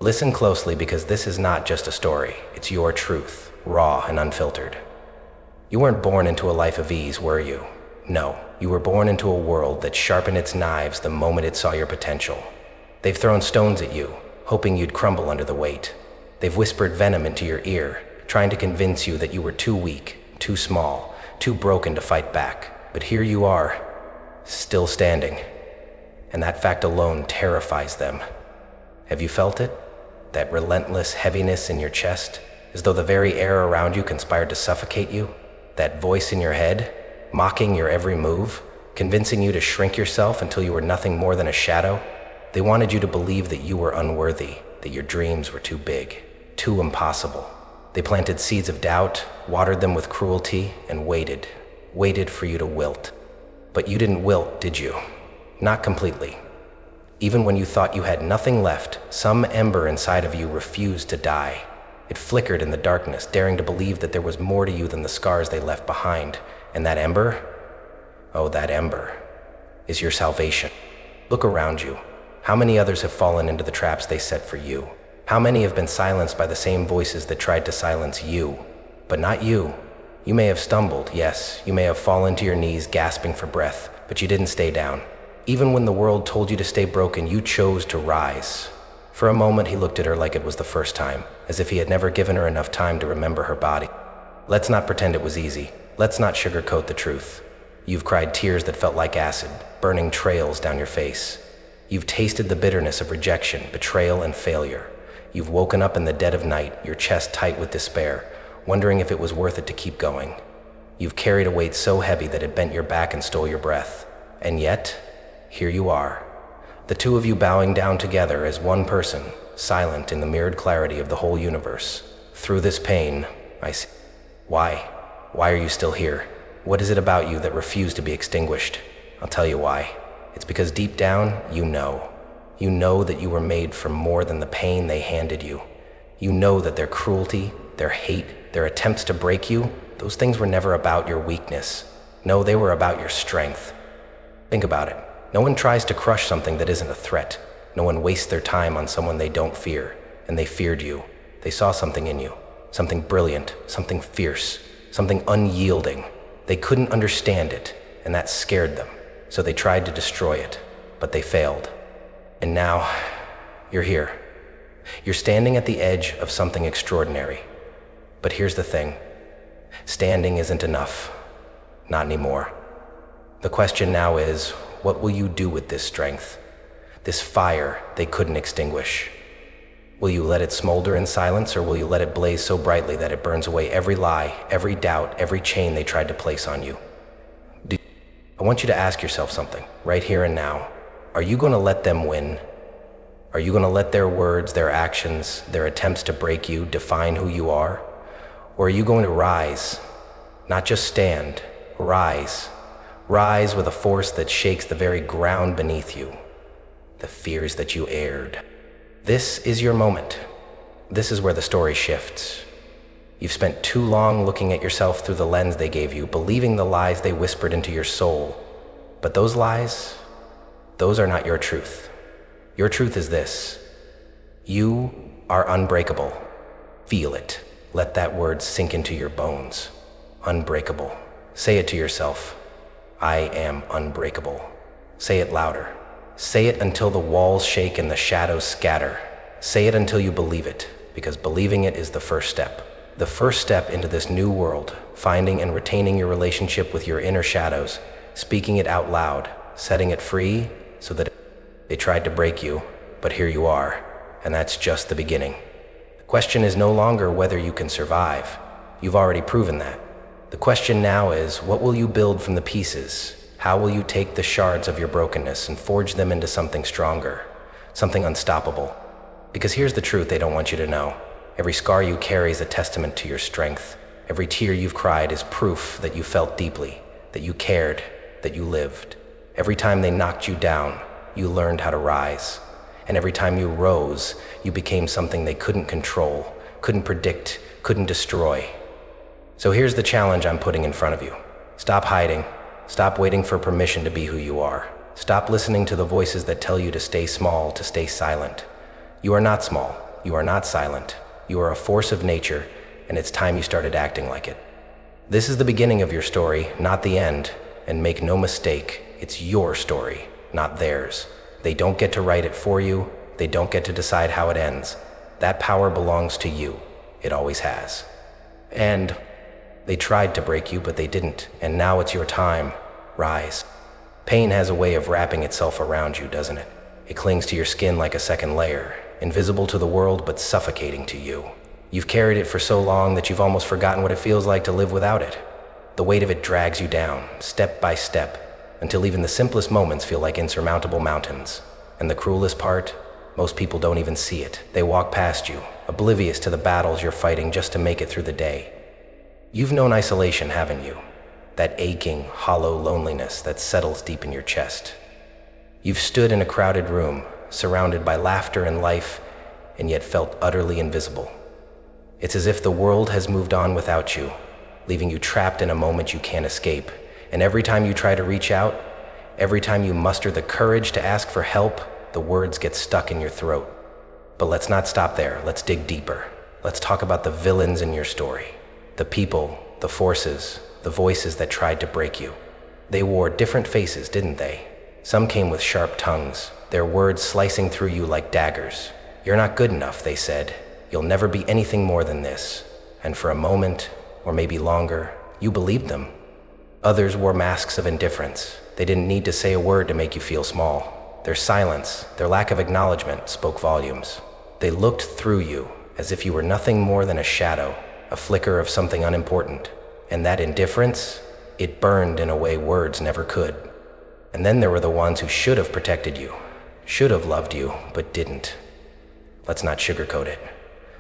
Listen closely because this is not just a story, it's your truth, raw and unfiltered. You weren't born into a life of ease, were you? No, you were born into a world that sharpened its knives the moment it saw your potential. They've thrown stones at you, hoping you'd crumble under the weight. They've whispered venom into your ear, trying to convince you that you were too weak, too small, too broken to fight back. But here you are, still standing. And that fact alone terrifies them. Have you felt it? That relentless heaviness in your chest, as though the very air around you conspired to suffocate you? That voice in your head, mocking your every move, convincing you to shrink yourself until you were nothing more than a shadow? They wanted you to believe that you were unworthy, that your dreams were too big, too impossible. They planted seeds of doubt, watered them with cruelty, and waited for you to wilt. But you didn't wilt, did you? Not completely. Even when you thought you had nothing left, some ember inside of you refused to die. It flickered in the darkness, daring to believe that there was more to you than the scars they left behind. And that ember? Oh, that ember is your salvation. Look around you. How many others have fallen into the traps they set for you? How many have been silenced by the same voices that tried to silence you? But not you. You may have stumbled, yes, you may have fallen to your knees gasping for breath, but you didn't stay down. Even when the world told you to stay broken, you chose to rise. For a moment, he looked at her like it was the first time, as if he had never given her enough time to remember her body. Let's not pretend it was easy. Let's not sugarcoat the truth. You've cried tears that felt like acid, burning trails down your face. You've tasted the bitterness of rejection, betrayal, and failure. You've woken up in the dead of night, your chest tight with despair, wondering if it was worth it to keep going. You've carried a weight so heavy that it bent your back and stole your breath. And yet, here you are. The two of you bowing down together as one person, silent in the mirrored clarity of the whole universe. Through this pain, I see. Why? Why are you still here? What is it about you that refused to be extinguished? I'll tell you why. It's because deep down, you know. You know that you were made for more than the pain they handed you. You know that their cruelty, their hate, their attempts to break you, those things were never about your weakness. No, they were about your strength. Think about it. No one tries to crush something that isn't a threat. No one wastes their time on someone they don't fear. And they feared you. They saw something in you. Something brilliant, something fierce, something unyielding. They couldn't understand it, and that scared them. So they tried to destroy it, but they failed. And now, you're here. You're standing at the edge of something extraordinary. But here's the thing. Standing isn't enough. Not anymore. The question now is, what will you do with this strength? This fire they couldn't extinguish? Will you let it smolder in silence, or will you let it blaze so brightly that it burns away every lie, every doubt, every chain they tried to place on you? I want you to ask yourself something, right here and now. Are you going to let them win? Are you going to let their words, their actions, their attempts to break you define who you are? Or are you going to rise? Not just stand, rise. Rise with a force that shakes the very ground beneath you. The fears that you aired. This is your moment. This is where the story shifts. You've spent too long looking at yourself through the lens they gave you, believing the lies they whispered into your soul. But those lies, those are not your truth. Your truth is this. You are unbreakable. Feel it. Let that word sink into your bones. Unbreakable. Say it to yourself. I am unbreakable. Say it louder. Say it until the walls shake and the shadows scatter. Say it until you believe it, because believing it is the first step. The first step into this new world, finding and retaining your relationship with your inner shadows, speaking it out loud, setting it free so that they tried to break you, but here you are, and that's just the beginning. The question is no longer whether you can survive. You've already proven that. The question now is, what will you build from the pieces? How will you take the shards of your brokenness and forge them into something stronger, something unstoppable? Because here's the truth they don't want you to know. Every scar you carry is a testament to your strength. Every tear you've cried is proof that you felt deeply, that you cared, that you lived. Every time they knocked you down, you learned how to rise. And every time you rose, you became something they couldn't control, couldn't predict, couldn't destroy. So here's the challenge I'm putting in front of you. Stop hiding. Stop waiting for permission to be who you are. Stop listening to the voices that tell you to stay small, to stay silent. You are not small. You are not silent. You are a force of nature, and it's time you started acting like it. This is the beginning of your story, not the end. And make no mistake, it's your story, not theirs. They don't get to write it for you. They don't get to decide how it ends. That power belongs to you. It always has. And they tried to break you, but they didn't. And now it's your time. Rise. Pain has a way of wrapping itself around you, doesn't it? It clings to your skin like a second layer, invisible to the world, but suffocating to you. You've carried it for so long that you've almost forgotten what it feels like to live without it. The weight of it drags you down, step by step, until even the simplest moments feel like insurmountable mountains. And the cruelest part? Most people don't even see it. They walk past you, oblivious to the battles you're fighting just to make it through the day. You've known isolation, haven't you? That aching, hollow loneliness that settles deep in your chest. You've stood in a crowded room, surrounded by laughter and life, and yet felt utterly invisible. It's as if the world has moved on without you, leaving you trapped in a moment you can't escape. And every time you try to reach out, every time you muster the courage to ask for help, the words get stuck in your throat. But let's not stop there. Let's dig deeper. Let's talk about the villains in your story. The people, the forces, the voices that tried to break you. They wore different faces, didn't they? Some came with sharp tongues, their words slicing through you like daggers. You're not good enough, they said. You'll never be anything more than this. And for a moment, or maybe longer, you believed them. Others wore masks of indifference. They didn't need to say a word to make you feel small. Their silence, their lack of acknowledgement spoke volumes. They looked through you as if you were nothing more than a shadow, a flicker of something unimportant. And that indifference, it burned in a way words never could. And then there were the ones who should have protected you, should have loved you, but didn't. Let's not sugarcoat it.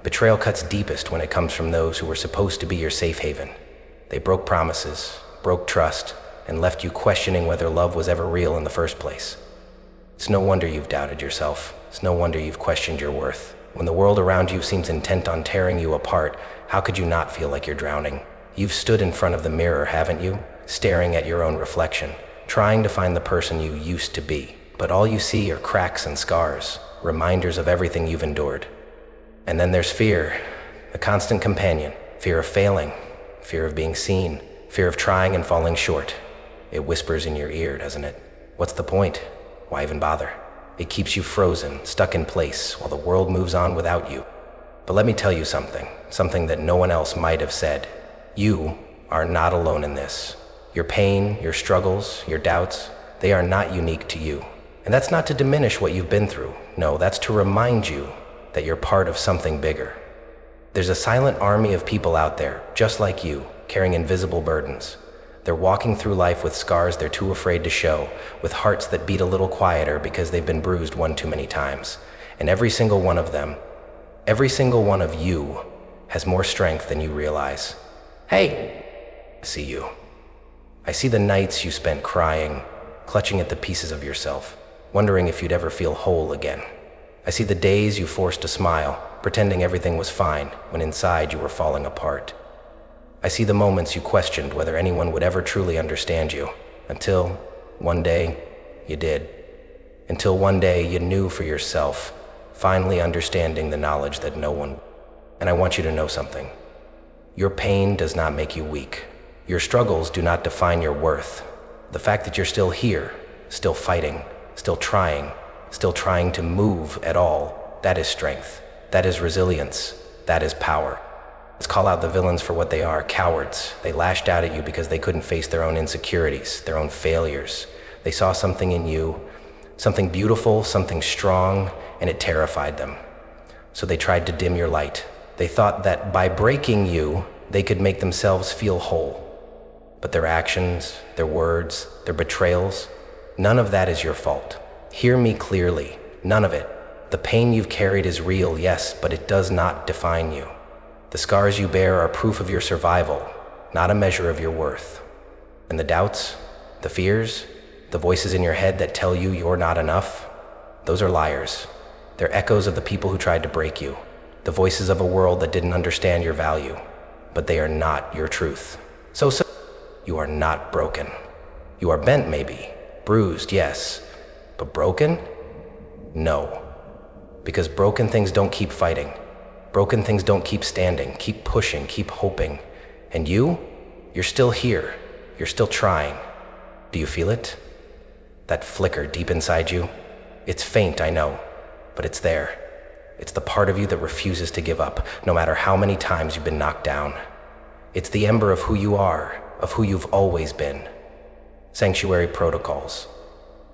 Betrayal cuts deepest when it comes from those who were supposed to be your safe haven. They broke promises, broke trust, and left you questioning whether love was ever real in the first place. It's no wonder you've doubted yourself. It's no wonder you've questioned your worth. When the world around you seems intent on tearing you apart, how could you not feel like you're drowning? You've stood in front of the mirror, haven't you? Staring at your own reflection, trying to find the person you used to be. But all you see are cracks and scars, reminders of everything you've endured. And then there's fear, a constant companion. Fear of failing, fear of being seen, fear of trying and falling short. It whispers in your ear, doesn't it? What's the point? Why even bother? It keeps you frozen, stuck in place, while the world moves on without you. But let me tell you something that no one else might have said. You are not alone in this. Your pain, your struggles, your doubts, they are not unique to you. And that's not to diminish what you've been through. No, that's to remind you that you're part of something bigger. There's a silent army of people out there, just like you, carrying invisible burdens. They're walking through life with scars they're too afraid to show, with hearts that beat a little quieter because they've been bruised one too many times. And every single one of them, every single one of you, has more strength than you realize. Hey, I see you. I see the nights you spent crying, clutching at the pieces of yourself, wondering if you'd ever feel whole again. I see the days you forced to smile, pretending everything was fine, when inside you were falling apart. I see the moments you questioned whether anyone would ever truly understand you, until one day you did. Until one day you knew for yourself, finally understanding the knowledge that no one. And I want you to know something. Your pain does not make you weak. Your struggles do not define your worth. The fact that you're still here, still fighting, still trying to move at all, that is strength. That is resilience. That is power. Let's call out the villains for what they are, cowards. They lashed out at you because they couldn't face their own insecurities, their own failures. They saw something in you, something beautiful, something strong, and it terrified them. So they tried to dim your light. They thought that by breaking you, they could make themselves feel whole. But their actions, their words, their betrayals, none of that is your fault. Hear me clearly, none of it. The pain you've carried is real, yes, but it does not define you. The scars you bear are proof of your survival, not a measure of your worth. And the doubts, the fears, the voices in your head that tell you you're not enough, those are liars. They're echoes of the people who tried to break you, the voices of a world that didn't understand your value, but they are not your truth. So you are not broken. You are bent maybe, bruised, yes, but broken? No. Because broken things don't keep fighting. Broken things don't keep standing. Keep pushing, keep hoping. And you're still here. You're still trying. Do you feel it? That flicker deep inside you? It's faint, I know, but it's there. It's the part of you that refuses to give up, no matter how many times you've been knocked down. It's the ember of who you are, of who you've always been. Sanctuary protocols.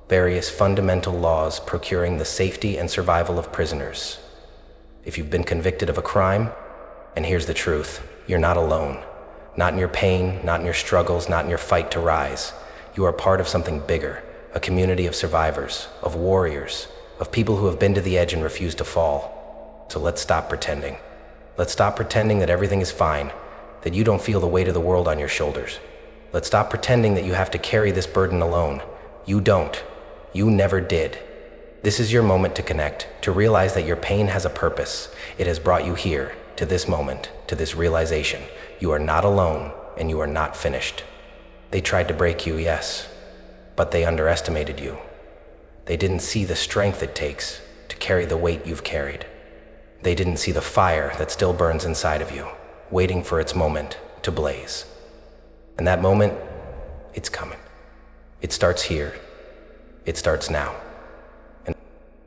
Various fundamental laws procuring the safety and survival of prisoners. If you've been convicted of a crime, and here's the truth, you're not alone. Not in your pain, not in your struggles, not in your fight to rise. You are part of something bigger, a community of survivors, of warriors, of people who have been to the edge and refuse to fall. So let's stop pretending. Let's stop pretending that everything is fine, that you don't feel the weight of the world on your shoulders. Let's stop pretending that you have to carry this burden alone. You don't. You never did. This is your moment to connect, to realize that your pain has a purpose. It has brought you here, to this moment, to this realization. You are not alone, and you are not finished. They tried to break you, yes, but they underestimated you. They didn't see the strength it takes to carry the weight you've carried. They didn't see the fire that still burns inside of you, waiting for its moment to blaze. And that moment, it's coming. It starts here. It starts now. And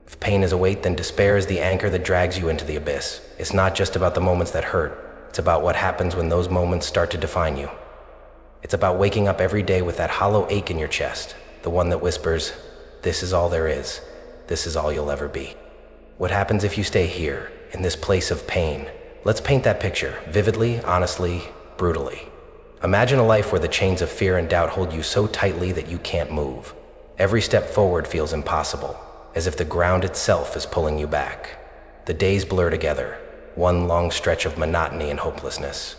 if pain is a weight, then despair is the anchor that drags you into the abyss. It's not just about the moments that hurt. It's about what happens when those moments start to define you. It's about waking up every day with that hollow ache in your chest, the one that whispers, "This is all there is. This is all you'll ever be." What happens if you stay here, in this place of pain? Let's paint that picture, vividly, honestly, brutally. Imagine a life where the chains of fear and doubt hold you so tightly that you can't move. Every step forward feels impossible, as if the ground itself is pulling you back. The days blur together, one long stretch of monotony and hopelessness.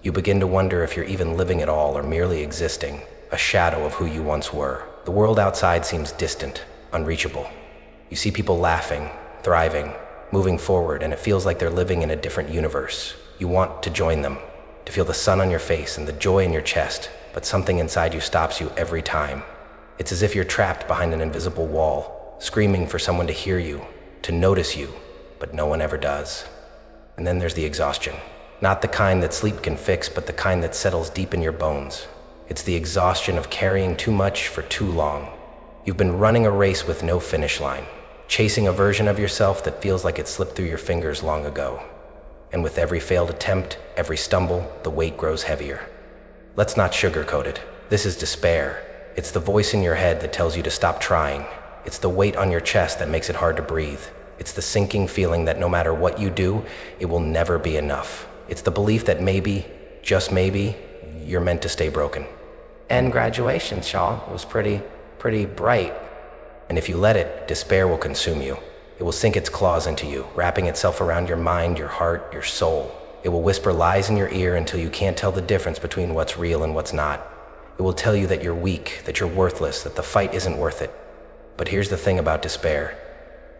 You begin to wonder if you're even living at all or merely existing, a shadow of who you once were. The world outside seems distant, unreachable. You see people laughing, thriving, moving forward, and it feels like they're living in a different universe. You want to join them, to feel the sun on your face and the joy in your chest, but something inside you stops you every time. It's as if you're trapped behind an invisible wall, screaming for someone to hear you, to notice you, but no one ever does. And then there's the exhaustion. Not the kind that sleep can fix, but the kind that settles deep in your bones. It's the exhaustion of carrying too much for too long. You've been running a race with no finish line, chasing a version of yourself that feels like it slipped through your fingers long ago. And with every failed attempt, every stumble, the weight grows heavier. Let's not sugarcoat it. This is despair. It's the voice in your head that tells you to stop trying. It's the weight on your chest that makes it hard to breathe. It's the sinking feeling that no matter what you do, it will never be enough. It's the belief that maybe, just maybe, you're meant to stay broken. And graduation, Shaw, was pretty bright. And if you let it, despair will consume you. It will sink its claws into you, wrapping itself around your mind, your heart, your soul. It will whisper lies in your ear until you can't tell the difference between what's real and what's not. It will tell you that you're weak, that you're worthless, that the fight isn't worth it. But here's the thing about despair.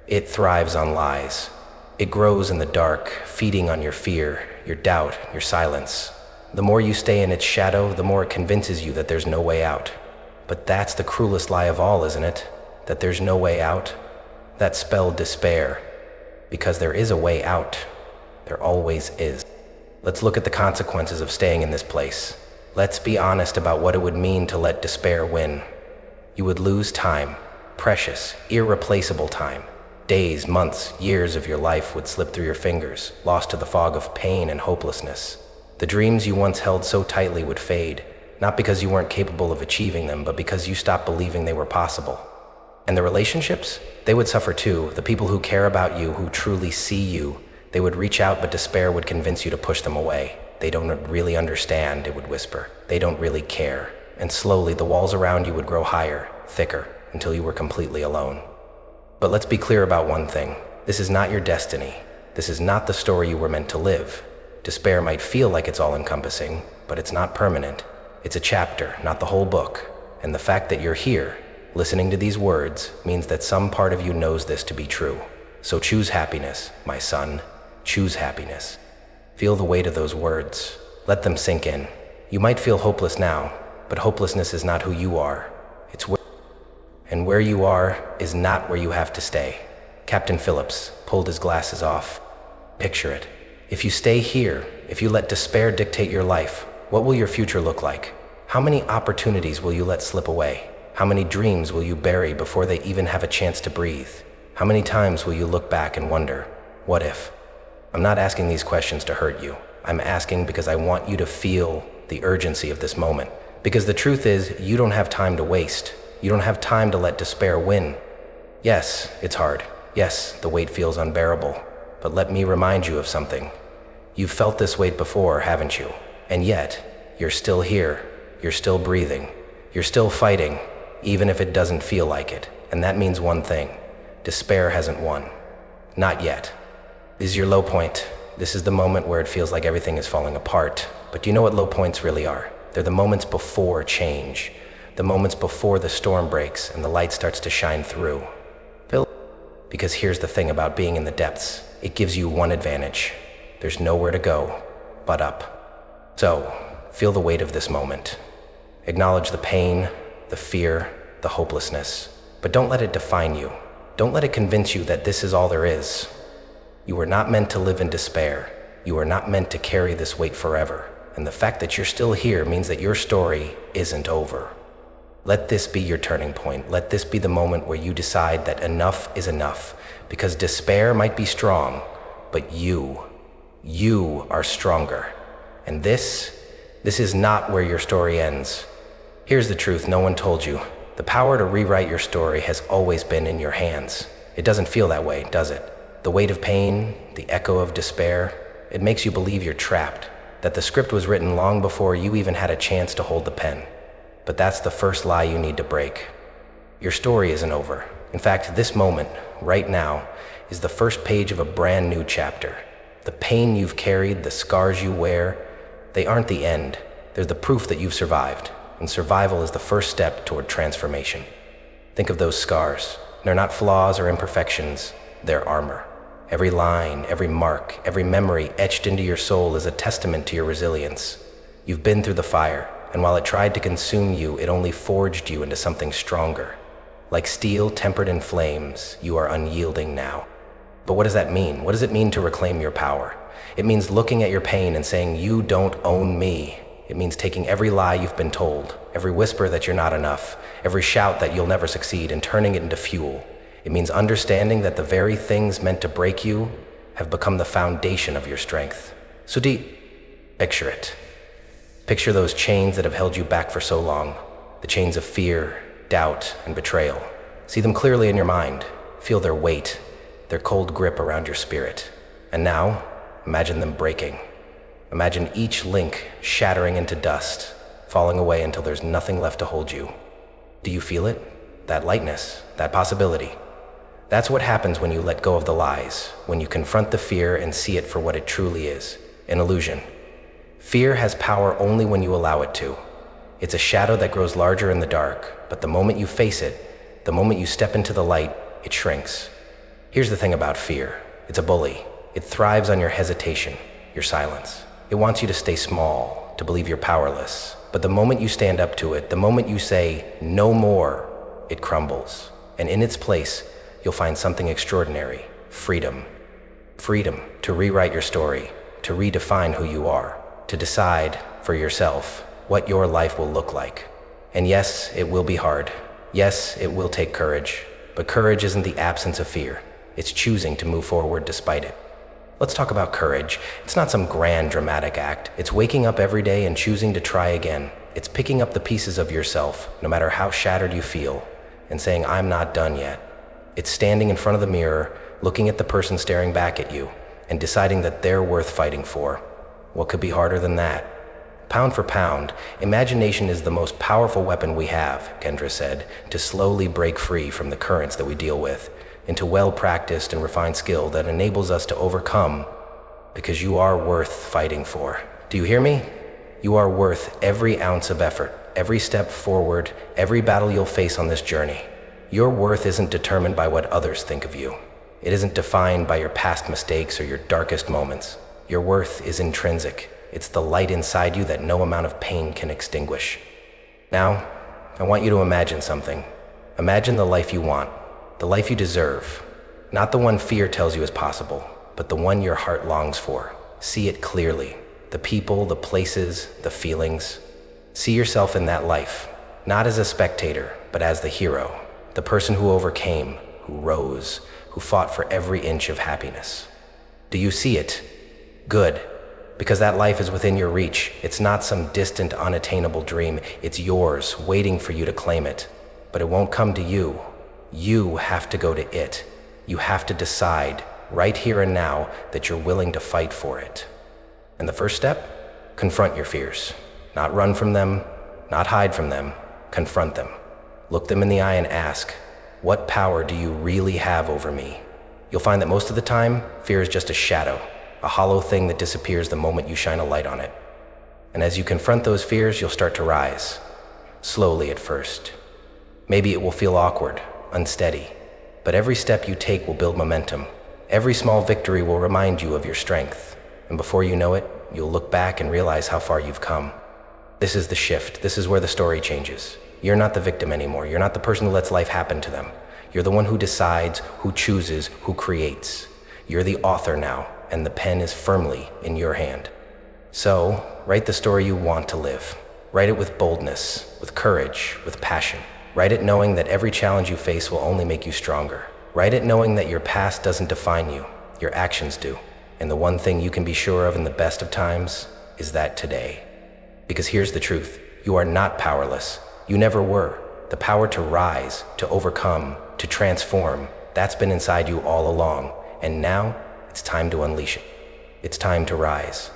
It thrives on lies. It grows in the dark, feeding on your fear, your doubt, your silence. The more you stay in its shadow, the more it convinces you that there's no way out. But that's the cruelest lie of all, isn't it? That there's no way out? That spelled despair. Because there is a way out. There always is. Let's look at the consequences of staying in this place. Let's be honest about what it would mean to let despair win. You would lose time, precious, irreplaceable time. Days, months, years of your life would slip through your fingers, lost to the fog of pain and hopelessness. The dreams you once held so tightly would fade, not because you weren't capable of achieving them, but because you stopped believing they were possible. And the relationships? They would suffer too. The people who care about you, who truly see you, they would reach out, but despair would convince you to push them away. They don't really understand, it would whisper. They don't really care. And slowly, the walls around you would grow higher, thicker, until you were completely alone. But let's be clear about one thing. This is not your destiny. This is not the story you were meant to live. Despair might feel like it's all-encompassing, but it's not permanent. It's a chapter, not the whole book. And the fact that you're here, listening to these words, means that some part of you knows this to be true. So choose happiness, my son. Choose happiness. Feel the weight of those words. Let them sink in. You might feel hopeless now, but hopelessness is not who you are. It's where you are is not where you have to stay. Captain Phillips pulled his glasses off. Picture it. If you stay here, if you let despair dictate your life, what will your future look like? How many opportunities will you let slip away? How many dreams will you bury before they even have a chance to breathe? How many times will you look back and wonder, what if? I'm not asking these questions to hurt you. I'm asking because I want you to feel the urgency of this moment. Because the truth is, you don't have time to waste. You don't have time to let despair win. Yes, it's hard. Yes, the weight feels unbearable. But let me remind you of something. You've felt this weight before, haven't you? And yet, you're still here. You're still breathing. You're still fighting, even if it doesn't feel like it. And that means one thing. Despair hasn't won. Not yet. This is your low point. This is the moment where it feels like everything is falling apart. But do you know what low points really are? They're the moments before change. The moments before the storm breaks and the light starts to shine through. Because here's the thing about being in the depths. It gives you one advantage. There's nowhere to go but up. So, feel the weight of this moment. Acknowledge the pain, the fear, the hopelessness. But don't let it define you. Don't let it convince you that this is all there is. You were not meant to live in despair. You were not meant to carry this weight forever. And the fact that you're still here means that your story isn't over. Let this be your turning point. Let this be the moment where you decide that enough is enough. Because despair might be strong, but you are stronger. And this is not where your story ends. Here's the truth no one told you. The power to rewrite your story has always been in your hands. It doesn't feel that way, does it? The weight of pain, the echo of despair, it makes you believe you're trapped, that the script was written long before you even had a chance to hold the pen. But that's the first lie you need to break. Your story isn't over. In fact, this moment, right now, is the first page of a brand new chapter. The pain you've carried, the scars you wear, they aren't the end. They're the proof that you've survived. And survival is the first step toward transformation. Think of those scars. They're not flaws or imperfections, they're armor. Every line, every mark, every memory etched into your soul is a testament to your resilience. You've been through the fire, and while it tried to consume you, it only forged you into something stronger. Like steel tempered in flames, you are unyielding now. But what does that mean? What does it mean to reclaim your power? It means looking at your pain and saying, you don't own me. It means taking every lie you've been told, every whisper that you're not enough, every shout that you'll never succeed, and turning it into fuel. It means understanding that the very things meant to break you have become the foundation of your strength. So picture it. Picture those chains that have held you back for so long, the chains of fear, doubt, and betrayal. See them clearly in your mind. Feel their weight, their cold grip around your spirit. And now, imagine them breaking. Imagine each link shattering into dust, falling away until there's nothing left to hold you. Do you feel it? That lightness, that possibility. That's what happens when you let go of the lies, when you confront the fear and see it for what it truly is, an illusion. Fear has power only when you allow it to. It's a shadow that grows larger in the dark, but the moment you face it, the moment you step into the light, it shrinks. Here's the thing about fear. It's a bully. It thrives on your hesitation, your silence. It wants you to stay small, to believe you're powerless. But the moment you stand up to it, the moment you say, no more, it crumbles. And in its place, you'll find something extraordinary, freedom. Freedom to rewrite your story, to redefine who you are, to decide for yourself what your life will look like. And yes, it will be hard. Yes, it will take courage. But courage isn't the absence of fear. It's choosing to move forward despite it. Let's talk about courage. It's not some grand dramatic act. It's waking up every day and choosing to try again. It's picking up the pieces of yourself, no matter how shattered you feel, and saying, I'm not done yet. It's standing in front of the mirror, looking at the person staring back at you, and deciding that they're worth fighting for. What could be harder than that? Pound for pound, imagination is the most powerful weapon we have, Kendra said, to slowly break free from the currents that we deal with, into well-practiced and refined skill that enables us to overcome, because you are worth fighting for. Do you hear me? You are worth every ounce of effort, every step forward, every battle you'll face on this journey. Your worth isn't determined by what others think of you. It isn't defined by your past mistakes or your darkest moments. Your worth is intrinsic. It's the light inside you that no amount of pain can extinguish. Now, I want you to imagine something. Imagine the life you want, the life you deserve, Not the one fear tells you is possible, but the one your heart longs for. See it clearly. The people, the places, the feelings. See yourself in that life, not as a spectator, but as the hero, the person who overcame, who rose, who fought for every inch of happiness. Do you see it? Good, because that life is within your reach. It's not some distant, unattainable dream. It's yours, waiting for you to claim it. But it won't come to you. You have to go to it. You have to decide, right here and now, that you're willing to fight for it. And the first step? Confront your fears. Not run from them, not hide from them. Confront them. Look them in the eye and ask, what power do you really have over me? You'll find that most of the time, fear is just a shadow, a hollow thing that disappears the moment you shine a light on it. And as you confront those fears, you'll start to rise. Slowly at first. Maybe it will feel awkward, unsteady, but every step you take will build momentum. Every small victory will remind you of your strength. And before you know it, you'll look back and realize how far you've come. This is the shift. This is where the story changes. You're not the victim anymore. You're not the person who lets life happen to them. You're the one who decides, who chooses, who creates. You're the author now, and the pen is firmly in your hand. So, write the story you want to live. Write it with boldness, with courage, with passion. Write it knowing that every challenge you face will only make you stronger. Write it knowing that your past doesn't define you, your actions do. And the one thing you can be sure of in the best of times is that today. Because here's the truth, you are not powerless. You never were. The power to rise, to overcome, to transform, that's been inside you all along. And now, it's time to unleash it. It's time to rise.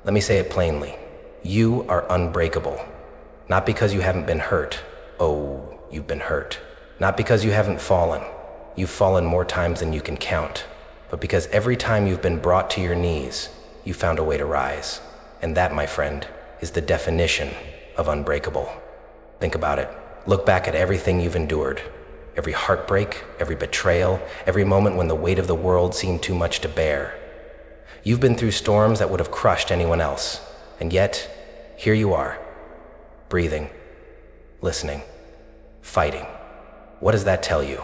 Let me say it plainly. You are unbreakable. Not because you haven't been hurt. Oh, you've been hurt. Not because you haven't fallen. You've fallen more times than you can count. But because every time you've been brought to your knees, you found a way to rise. And that, my friend, is the definition of unbreakable. Think about it. Look back at everything you've endured. Every heartbreak, every betrayal, every moment when the weight of the world seemed too much to bear. You've been through storms that would have crushed anyone else. And yet, here you are, breathing, listening, fighting. What does that tell you?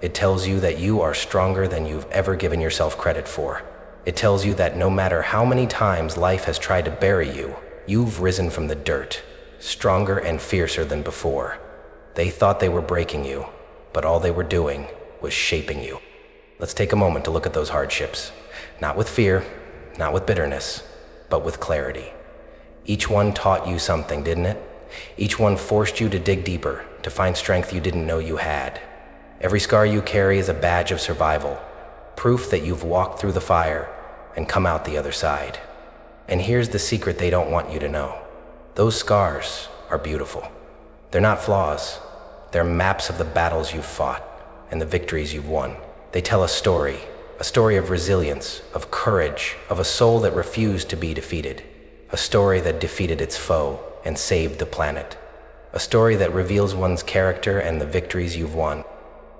It tells you that you are stronger than you've ever given yourself credit for. It tells you that no matter how many times life has tried to bury you, you've risen from the dirt, stronger and fiercer than before. They thought they were breaking you, but all they were doing was shaping you. Let's take a moment to look at those hardships. Not with fear, not with bitterness, but with clarity. Each one taught you something, didn't it? Each one forced you to dig deeper, to find strength you didn't know you had. Every scar you carry is a badge of survival, proof that you've walked through the fire and come out the other side. And here's the secret they don't want you to know. Those scars are beautiful. They're not flaws. They're maps of the battles you've fought and the victories you've won. They tell a story of resilience, of courage, of a soul that refused to be defeated, a story that defeated its foe and saved the planet, a story that reveals one's character and the victories you've won.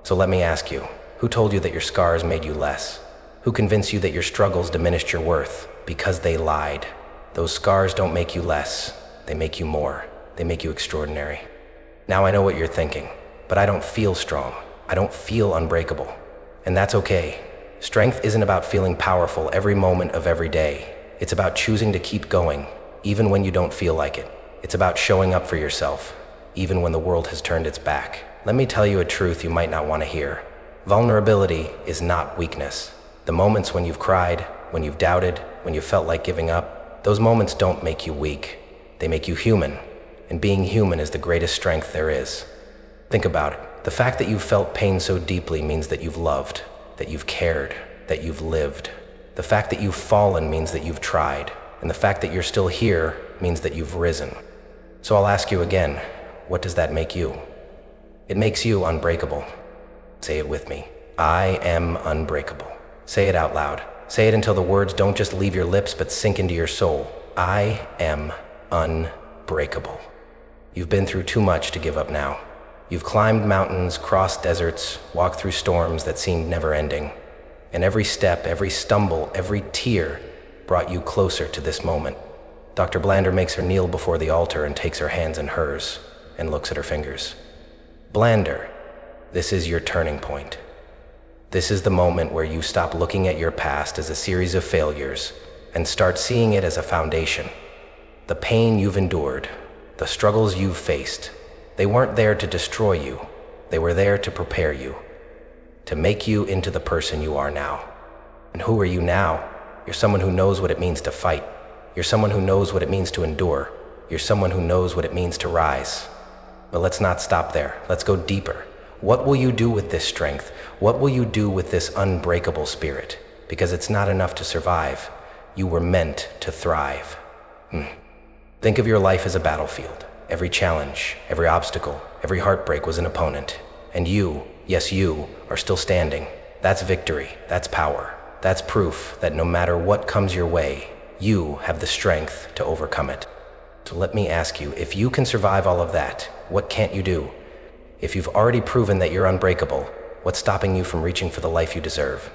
So let me ask you, who told you that your scars made you less? Who convinced you that your struggles diminished your worth? Because they lied. Those scars don't make you less. They make you more. They make you extraordinary. Now I know what you're thinking, but I don't feel strong. I don't feel unbreakable. And that's okay. Strength isn't about feeling powerful every moment of every day. It's about choosing to keep going, even when you don't feel like it. It's about showing up for yourself, even when the world has turned its back. Let me tell you a truth you might not want to hear. Vulnerability is not weakness. The moments when you've cried, when you've doubted, when you felt like giving up, those moments don't make you weak. They make you human. And being human is the greatest strength there is. Think about it. The fact that you've felt pain so deeply means that you've loved, that you've cared, that you've lived. The fact that you've fallen means that you've tried. And the fact that you're still here means that you've risen. So I'll ask you again, what does that make you? It makes you unbreakable. Say it with me. I am unbreakable. Say it out loud. Say it until the words don't just leave your lips but sink into your soul. I am unbreakable. You've been through too much to give up now. You've climbed mountains, crossed deserts, walked through storms that seemed never ending. And every step, every stumble, every tear brought you closer to this moment. Dr. Blander makes her kneel before the altar and takes her hands in hers and looks at her fingers. Blander, this is your turning point. This is the moment where you stop looking at your past as a series of failures and start seeing it as a foundation. The pain you've endured, the struggles you've faced, they weren't there to destroy you. They were there to prepare you, to make you into the person you are now. And who are you now? You're someone who knows what it means to fight. You're someone who knows what it means to endure. You're someone who knows what it means to rise. But let's not stop there. Let's go deeper. What will you do with this strength? What will you do with this unbreakable spirit? Because it's not enough to survive. You were meant to thrive. Think of your life as a battlefield. Every challenge, every obstacle, every heartbreak was an opponent. And you, yes you, are still standing. That's victory. That's power. That's proof that no matter what comes your way, you have the strength to overcome it. So let me ask you, if you can survive all of that, what can't you do? If you've already proven that you're unbreakable, what's stopping you from reaching for the life you deserve?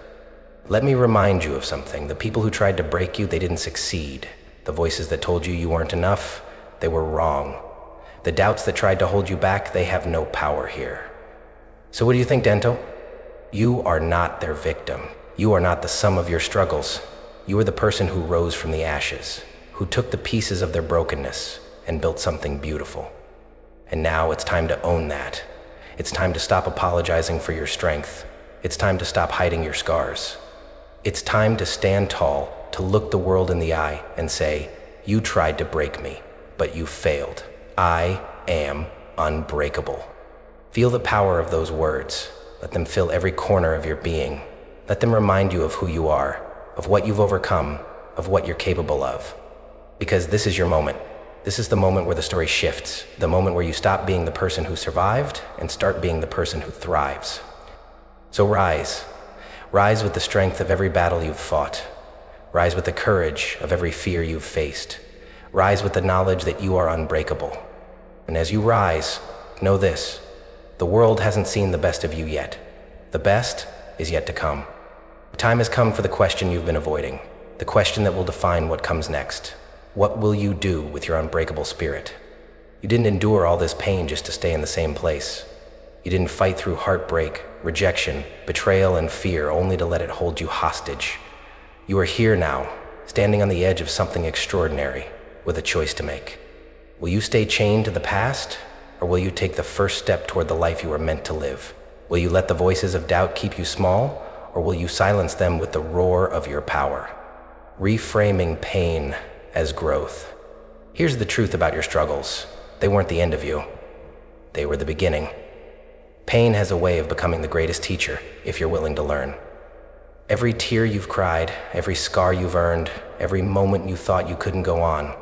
Let me remind you of something. The people who tried to break you, they didn't succeed. The voices that told you you weren't enough, they were wrong. The doubts that tried to hold you back, they have no power here. So what do you think, Dento? You are not their victim. You are not the sum of your struggles. You are the person who rose from the ashes, who took the pieces of their brokenness and built something beautiful. And now it's time to own that. It's time to stop apologizing for your strength. It's time to stop hiding your scars. It's time to stand tall, to look the world in the eye and say, you tried to break me, but you failed. I am unbreakable. Feel the power of those words. Let them fill every corner of your being. Let them remind you of who you are, of what you've overcome, of what you're capable of. Because this is your moment. This is the moment where the story shifts, the moment where you stop being the person who survived and start being the person who thrives. So rise. Rise with the strength of every battle you've fought. Rise with the courage of every fear you've faced. Rise with the knowledge that you are unbreakable. And as you rise, know this: the world hasn't seen the best of you yet. The best is yet to come. The time has come for the question you've been avoiding, the question that will define what comes next. What will you do with your unbreakable spirit? You didn't endure all this pain just to stay in the same place. You didn't fight through heartbreak, rejection, betrayal, and fear only to let it hold you hostage. You are here now, standing on the edge of something extraordinary, with a choice to make. Will you stay chained to the past, or will you take the first step toward the life you are meant to live? Will you let the voices of doubt keep you small, or will you silence them with the roar of your power? Reframing pain as growth. Here's the truth about your struggles. They weren't the end of you. They were the beginning. Pain has a way of becoming the greatest teacher if you're willing to learn. Every tear you've cried, every scar you've earned, every moment you thought you couldn't go on,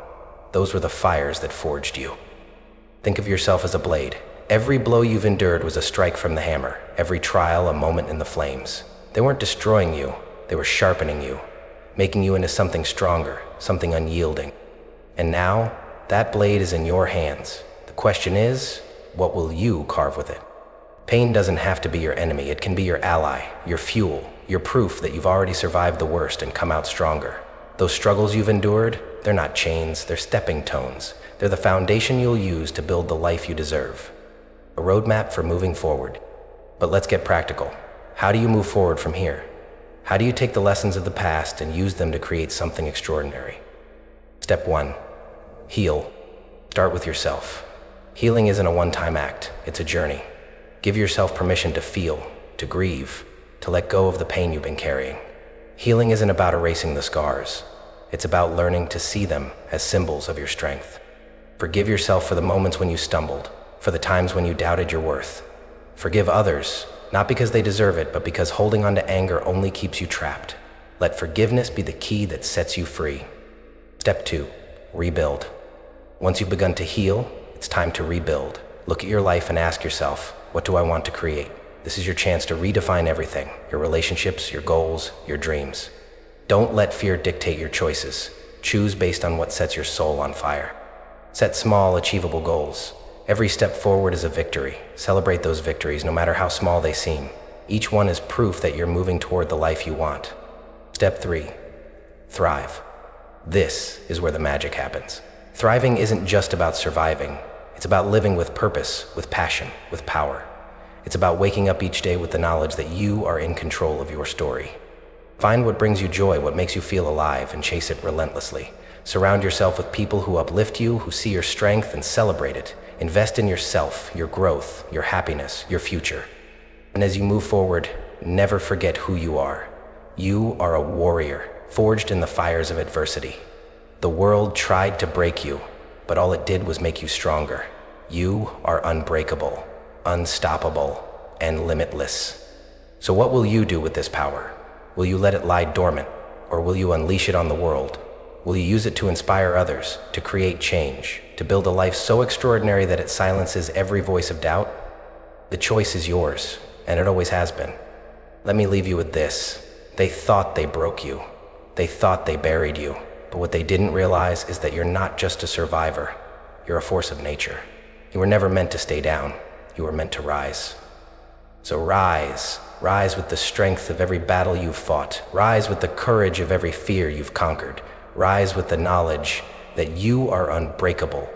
those were the fires that forged you. Think of yourself as a blade. Every blow you've endured was a strike from the hammer, every trial a moment in the flames. They weren't destroying you, they were sharpening you, making you into something stronger, something unyielding. And now, that blade is in your hands. The question is, what will you carve with it? Pain doesn't have to be your enemy. It can be your ally, your fuel, your proof that you've already survived the worst and come out stronger. Those struggles you've endured, they're not chains, they're stepping stones. They're the foundation you'll use to build the life you deserve. A roadmap for moving forward. But let's get practical. How do you move forward from here? How do you take the lessons of the past and use them to create something extraordinary? Step 1. Heal. Start with yourself. Healing isn't a one-time act, it's a journey. Give yourself permission to feel, to grieve, to let go of the pain you've been carrying. Healing isn't about erasing the scars. It's about learning to see them as symbols of your strength. Forgive yourself for the moments when you stumbled, for the times when you doubted your worth. Forgive others, not because they deserve it, but because holding on to anger only keeps you trapped. Let forgiveness be the key that sets you free. Step 2. Rebuild. Once you've begun to heal, it's time to rebuild. Look at your life and ask yourself, what do I want to create? This is your chance to redefine everything, your relationships, your goals, your dreams. Don't let fear dictate your choices. Choose based on what sets your soul on fire. Set small, achievable goals. Every step forward is a victory. Celebrate those victories, no matter how small they seem. Each one is proof that you're moving toward the life you want. Step 3. Thrive. This is where the magic happens. Thriving isn't just about surviving. It's about living with purpose, with passion, with power. It's about waking up each day with the knowledge that you are in control of your story. Find what brings you joy, what makes you feel alive, and chase it relentlessly. Surround yourself with people who uplift you, who see your strength and celebrate it. Invest in yourself, your growth, your happiness, your future. And as you move forward, never forget who you are. You are a warrior, forged in the fires of adversity. The world tried to break you, but all it did was make you stronger. You are unbreakable, unstoppable, and limitless. So what will you do with this power? Will you let it lie dormant, or will you unleash it on the world? Will you use it to inspire others, to create change, to build a life so extraordinary that it silences every voice of doubt? The choice is yours, and it always has been. Let me leave you with this. They thought they broke you. They thought they buried you. But what they didn't realize is that you're not just a survivor. You're a force of nature. You were never meant to stay down. You were meant to rise. So rise. Rise with the strength of every battle you've fought. Rise with the courage of every fear you've conquered. Rise with the knowledge that you are unbreakable.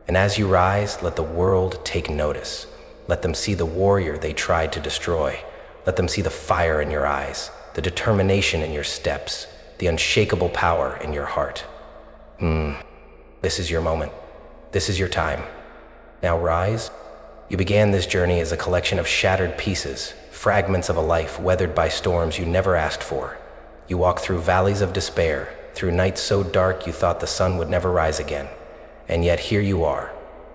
And as you rise, let the world take notice. Let them see the warrior they tried to destroy. Let them see the fire in your eyes, the determination in your steps, the unshakable power in your heart. This is your moment. This is your time. Now rise. You began this journey as a collection of shattered pieces, fragments of a life weathered by storms you never asked for. You walked through valleys of despair, through nights so dark you thought the sun would never rise again. And yet here you are,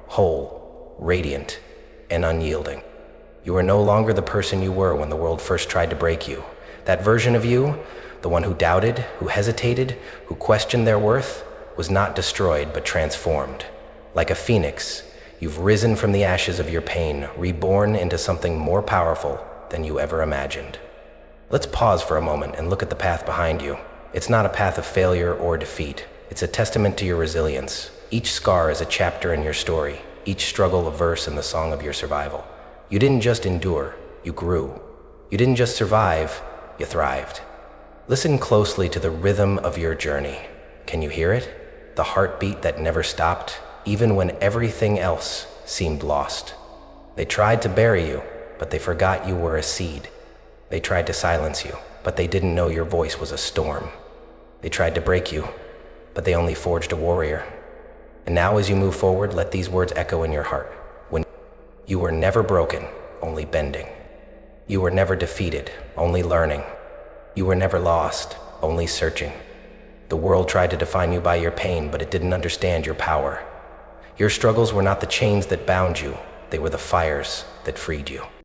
whole, radiant, and unyielding. You are no longer the person you were when the world first tried to break you. That version of you, the one who doubted, who hesitated, who questioned their worth, was not destroyed but transformed. Like a phoenix, you've risen from the ashes of your pain, reborn into something more powerful than you ever imagined. Let's pause for a moment and look at the path behind you. It's not a path of failure or defeat. It's a testament to your resilience. Each scar is a chapter in your story, each struggle a verse in the song of your survival. You didn't just endure, you grew. You didn't just survive, you thrived. Listen closely to the rhythm of your journey. Can you hear it? The heartbeat that never stopped, even when everything else seemed lost. They tried to bury you, but they forgot you were a seed. They tried to silence you, but they didn't know your voice was a storm. They tried to break you, but they only forged a warrior. And now as you move forward, let these words echo in your heart. When you were never broken, only bending. You were never defeated, only learning. You were never lost, only searching. The world tried to define you by your pain, but it didn't understand your power. Your struggles were not the chains that bound you, they were the fires that freed you.